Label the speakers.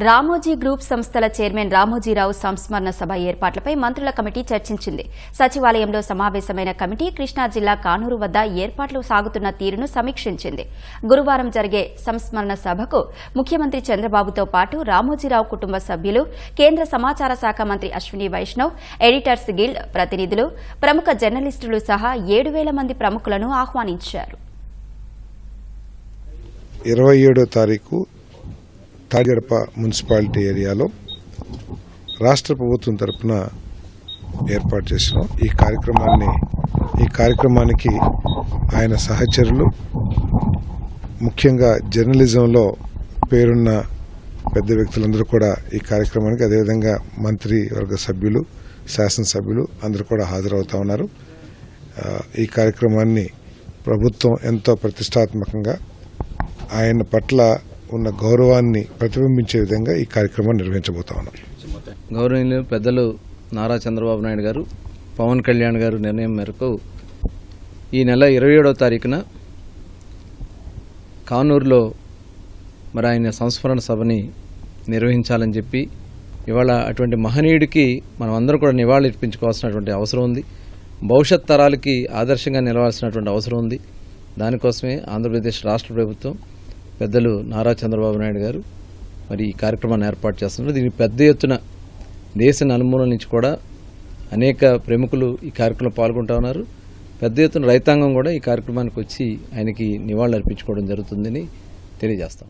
Speaker 1: Ramoji group సంస్థల chairman Ramoji Rao సంస్మరణ సభ ఏర్పాట్లపై మంత్రుల కమిటీ చర్చించింది. సచివాలయంలో సమావేశమైన కమిటీ కృష్ణా జిల్లా కానూరు వద్ద ఏర్పాట్లు సాగుతున్న తీరును సమీక్షించింది. గురువారం జరిగే సంస్మరణ సభకు ముఖ్యమంత్రి చంద్రబాబుతో పాటు రామోజీరావు కుటుంబ సభ్యులు, కేంద్ర సమాచార శాఖ మంత్రి అశ్విని వైష్ణవ్, ఎడిటర్స్ గిల్డ్ ప్రతినిధులు, ప్రముఖ జర్నలిస్టులు సహా 7,000 మంది ప్రముఖులను ఆహ్వానించారు.
Speaker 2: 27వ తారీఖు తాడిగడప మున్సిపాలిటీ ఏరియాలో రాష్ట్ర ప్రభుత్వం తరపున ఏర్పాటు చేసినాం. ఈ కార్యక్రమానికి ఆయన సహచరులు, ముఖ్యంగా జర్నలిజంలో పేరున్న పెద్ద వ్యక్తులందరూ కూడా ఈ కార్యక్రమానికి, అదేవిధంగా మంత్రివర్గ సభ్యులు, శాసనసభ్యులు అందరూ కూడా హాజరవుతా ఉన్నారు. ఈ కార్యక్రమాన్ని ప్రభుత్వం ఎంతో ప్రతిష్టాత్మకంగా ఆయన పట్ల ఉన్న గౌరవాన్ని ప్రతిబింబించే విధంగా ఈ కార్యక్రమాన్ని నిర్వహించబోతా ఉన్నాం.
Speaker 3: గౌరవనీయులు పెద్దలు నారా చంద్రబాబు నాయుడు గారు, పవన్ కళ్యాణ్ గారు నిర్ణయం మేరకు ఈ నెల 27వ తారీఖున కానూరులో మరి ఆయన సంస్మరణ సభని నిర్వహించాలని చెప్పి, ఇవాళ అటువంటి మహనీయుడికి మనం అందరం కూడా నివాళులర్పించుకోవాల్సినటువంటి అవసరం ఉంది. భవిష్యత్ తరాలకి ఆదర్శంగా నిలవాల్సినటువంటి అవసరం ఉంది. దానికోసమే ఆంధ్రప్రదేశ్ రాష్ట్ర ప్రభుత్వం పెద్దలు నారా చంద్రబాబు నాయుడు గారు మరి ఈ కార్యక్రమాన్ని ఏర్పాటు చేస్తున్నారు. దీనికి పెద్ద ఎత్తున దేశ నలుమూలల నుంచి కూడా అనేక ప్రముఖులు ఈ కార్యక్రమంలో పాల్గొంటా ఉన్నారు. పెద్ద ఎత్తున రైతాంగం కూడా ఈ కార్యక్రమానికి వచ్చి ఆయనకి నివాళులు అర్పించుకోవడం జరుగుతుందని తెలియజేస్తాం.